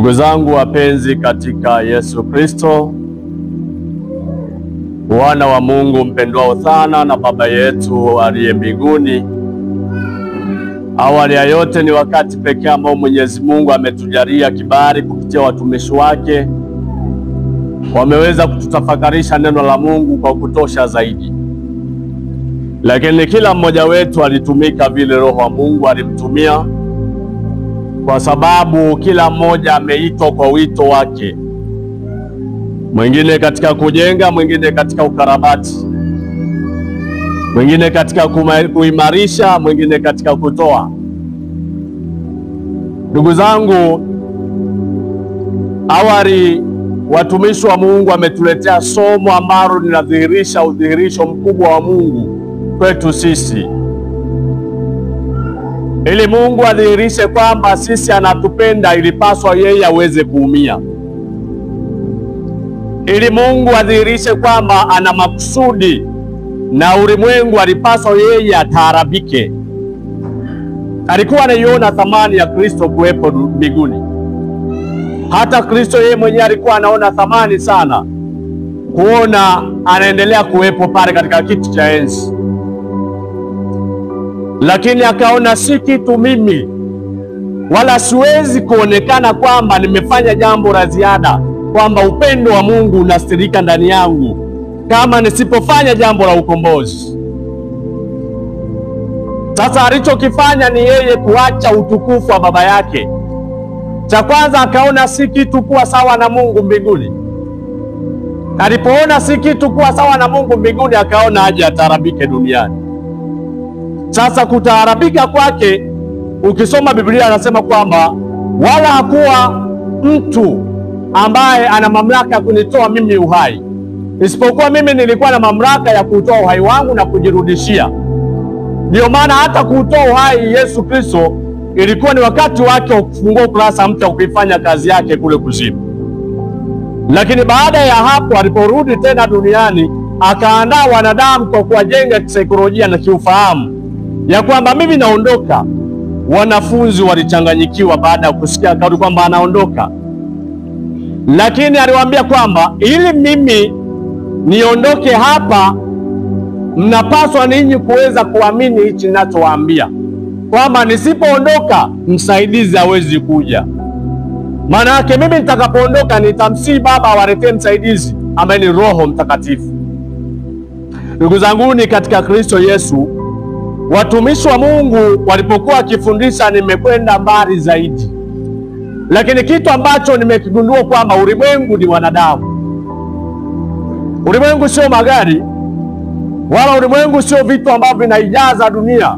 Ndugu zangu wapenzi katika Yesu Kristo, wana wa Mungu mpendwao sana na Baba yetu aliye mbinguni, awali ya yote ni wakati pekee ambao Mwenyezi Mungu ametujalia kibali kupitia watumishi wake, wameweza kututafakarisha neno la Mungu kwa kutosha zaidi. Lakini kila mmoja wetu alitumika vile Roho wa Mungu alimtumia, kwa sababu kila mmoja ameitwa kwa wito wake. Mwingine katika kujenga, mwingine katika ukarabati, mwingine katika kuimarisha, mwingine katika kutoa. Ndugu zangu, awali watumishi wa Mungu wametuletea somo ambalo linadhihirisha udhihirisho mkubwa wa Mungu kwetu sisi, ili Mungu adhihirishe kwamba sisi anatupenda, ilipaswa yeye aweze kuumia. Ili Mungu adhihirishe kwamba ana makusudi na ulimwengu, alipaswa yeye ataarabike. Alikuwa anaiona thamani ya Kristo kuwepo mbinguni. Hata Kristo yeye mwenyewe alikuwa anaona thamani sana kuona anaendelea kuwepo pale katika kiti cha enzi. Lakini akaona si kitu mimi, wala siwezi kuonekana kwamba nimefanya jambo la ziada, kwamba upendo wa Mungu unastirika ndani yangu kama nisipofanya jambo la ukombozi. Sasa alichokifanya ni yeye kuacha utukufu wa baba yake. Cha kwanza akaona si kitu kuwa sawa na Mungu mbinguni. Alipoona si kitu kuwa sawa na Mungu mbinguni, akaona aje ataarabike duniani. Sasa kutaarabika kwake, ukisoma Biblia anasema kwamba wala hakuwa mtu ambaye ana mamlaka ya kunitoa mimi uhai, isipokuwa mimi nilikuwa na mamlaka ya kutoa uhai wangu na kujirudishia. Ndio maana hata kutoa uhai Yesu Kristo ilikuwa ni wakati wake wa kufungua ukurasa mpya kuifanya kazi yake kule kuzimu. Lakini baada ya hapo, aliporudi tena duniani, akaandaa wanadamu kwa kuwajenga kisaikolojia na kiufahamu ya kwamba mimi naondoka. Wanafunzi walichanganyikiwa baada ya kusikia kauli kwamba anaondoka, lakini aliwaambia kwamba ili mimi niondoke hapa, mnapaswa ninyi kuweza kuamini hichi ninachowaambia, kwamba nisipoondoka msaidizi hawezi kuja. Maana yake mimi nitakapoondoka nitamsihi Baba awaletee msaidizi ambaye ni Roho Mtakatifu. Ndugu zangu ni katika Kristo Yesu, watumishi wa Mungu walipokuwa wakifundisha, nimekwenda mbali zaidi. Lakini kitu ambacho nimekigundua kwamba ulimwengu ni wanadamu. Ulimwengu sio magari, wala ulimwengu sio vitu ambavyo vinaijaza dunia.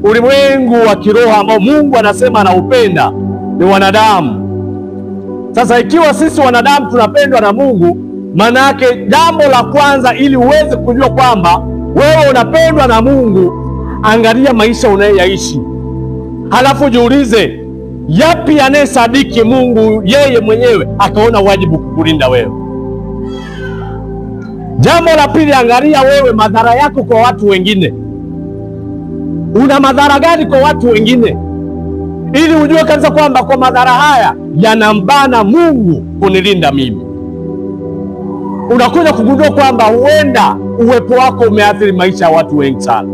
Ulimwengu wa kiroho ambao Mungu anasema anaupenda ni wanadamu. Sasa ikiwa sisi wanadamu tunapendwa na Mungu, maana yake jambo la kwanza, ili uweze kujua kwamba wewe unapendwa na Mungu, angalia maisha unayoyaishi, halafu jiulize yapi anayesadiki Mungu yeye mwenyewe akaona wajibu kukulinda wewe. Jambo la pili, angalia wewe madhara yako kwa watu wengine. Una madhara gani kwa watu wengine, ili ujue kabisa kwamba kwa madhara haya yanambana Mungu kunilinda mimi. Unakuja kugundua kwamba huenda uwepo wako umeathiri maisha ya watu wengi sana.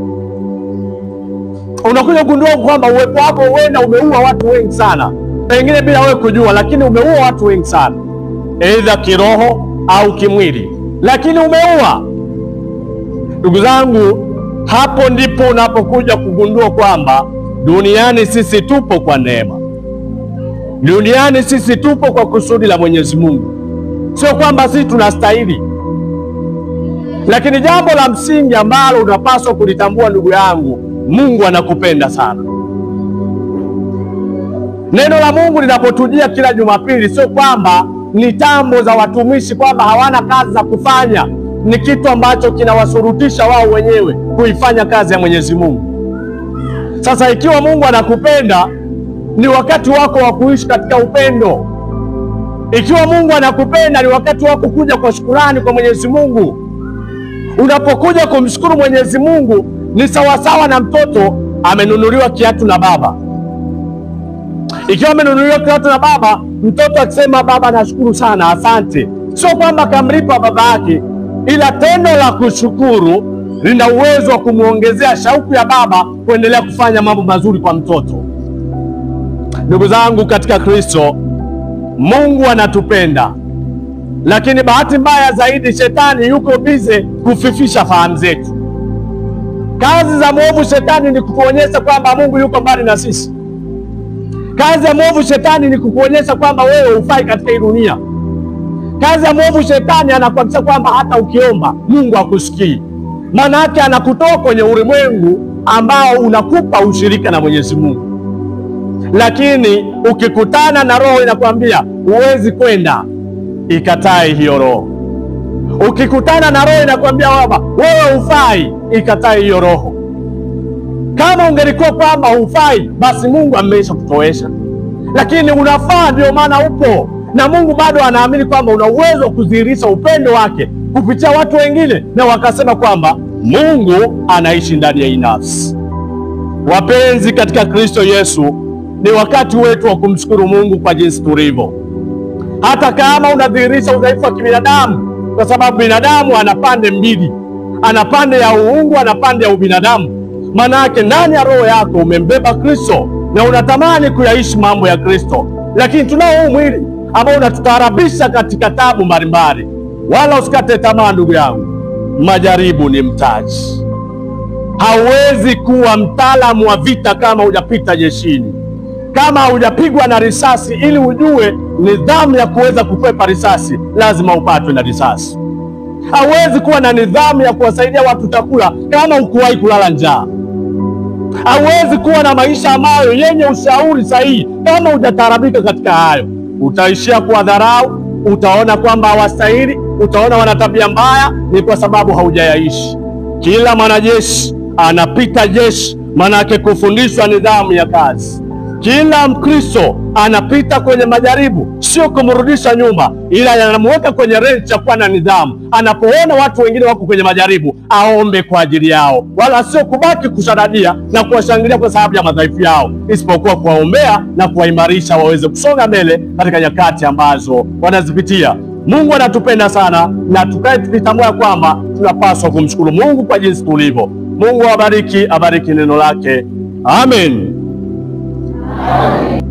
Unakuja kugundua kwamba uwepo wako huenda umeua watu wengi sana, pengine bila wewe kujua, lakini umeua watu wengi sana, aidha kiroho au kimwili, lakini umeua. Ndugu zangu, hapo ndipo unapokuja kugundua kwamba duniani sisi tupo kwa neema. Duniani sisi tupo kwa kusudi la Mwenyezi Mungu, sio kwamba sisi tunastahili. Lakini jambo la msingi ambalo unapaswa kulitambua ndugu yangu, Mungu anakupenda sana. Neno la Mungu linapotujia kila Jumapili, sio kwamba ni tambo za watumishi kwamba hawana kazi za kufanya. Ni kitu ambacho kinawasurutisha wao wenyewe kuifanya kazi ya Mwenyezi Mungu. Sasa ikiwa Mungu anakupenda, ni wakati wako wa kuishi katika upendo. Ikiwa Mungu anakupenda, ni wakati wako kuja kwa shukrani kwa Mwenyezi Mungu. Unapokuja kumshukuru Mwenyezi Mungu, ni sawasawa na mtoto amenunuliwa kiatu na baba. Ikiwa amenunuliwa kiatu na baba, mtoto akisema baba nashukuru sana, asante, sio kwamba kamlipa baba yake, ila tendo la kushukuru lina uwezo wa kumwongezea shauku ya baba kuendelea kufanya mambo mazuri kwa mtoto. Ndugu zangu katika Kristo, Mungu anatupenda, lakini bahati mbaya zaidi shetani yuko bize kufifisha fahamu zetu. Kazi za mwovu shetani ni kukuonyesha kwamba Mungu yuko mbali na sisi. Kazi ya mwovu shetani ni kukuonyesha kwamba wewe hufai katika hii dunia. Kazi ya mwovu shetani anakuhakikisha kwamba hata ukiomba Mungu hakusikii. Maana yake anakutoa kwenye ulimwengu ambao unakupa ushirika na Mwenyezi Mungu. Lakini ukikutana na roho inakwambia huwezi kwenda, ikatae hiyo roho. Ukikutana na roho inakwambia wewe hufai, ikatae hiyo roho. Kama ungelikuwa kwamba hufai, basi Mungu ameisha kutowesha, lakini unafaa, ndio maana upo, na Mungu bado anaamini kwamba una uwezo wa kudhihirisha upendo wake kupitia watu wengine, na wakasema kwamba Mungu anaishi ndani ya hii nafsi. Wapenzi katika Kristo Yesu, ni wakati wetu wa kumshukuru Mungu kwa jinsi tulivyo, hata kama unadhihirisha udhaifu wa kibinadamu, kwa sababu binadamu ana pande mbili, ana pande ya uungu, ana pande ya ubinadamu. Maana yake ndani ya roho yako umembeba Kristo na unatamani kuyaishi mambo ya Kristo, lakini tunao huu mwili ambao unatutarabisha katika tabu mbalimbali. Wala usikate tamaa ndugu yangu, majaribu ni mtaji. Hauwezi kuwa mtaalamu wa vita kama hujapita jeshini, kama hujapigwa na risasi. Ili ujue nidhamu ya kuweza kukwepa risasi, lazima upatwe na risasi. Hauwezi kuwa na nidhamu ya kuwasaidia watu chakula kama hukuwahi kulala njaa. Hauwezi kuwa na maisha ambayo yenye ushauri sahihi kama hujatarabika katika hayo. Utaishia kuwadharau, utaona kwamba hawastahili, utaona wana tabia mbaya. Ni kwa sababu haujayaishi. Kila mwanajeshi anapita jeshi, manake kufundishwa nidhamu ya kazi. Kila Mkristo anapita kwenye majaribu, sio kumrudisha nyuma, ila yanamweka kwenye renchi ya kuwa na nidhamu. Anapoona watu wengine wako kwenye majaribu, aombe kwa ajili yao, wala sio kubaki kushadadia na kuwashangilia kwa sababu ya madhaifu yao, isipokuwa kuwaombea na kuwaimarisha waweze kusonga mbele katika nyakati ambazo wanazipitia. Mungu anatupenda sana, na tukae tukitambua kwamba tunapaswa kumshukuru Mungu kwa jinsi tulivyo. Mungu awabariki, abariki neno lake. Amen. Amen.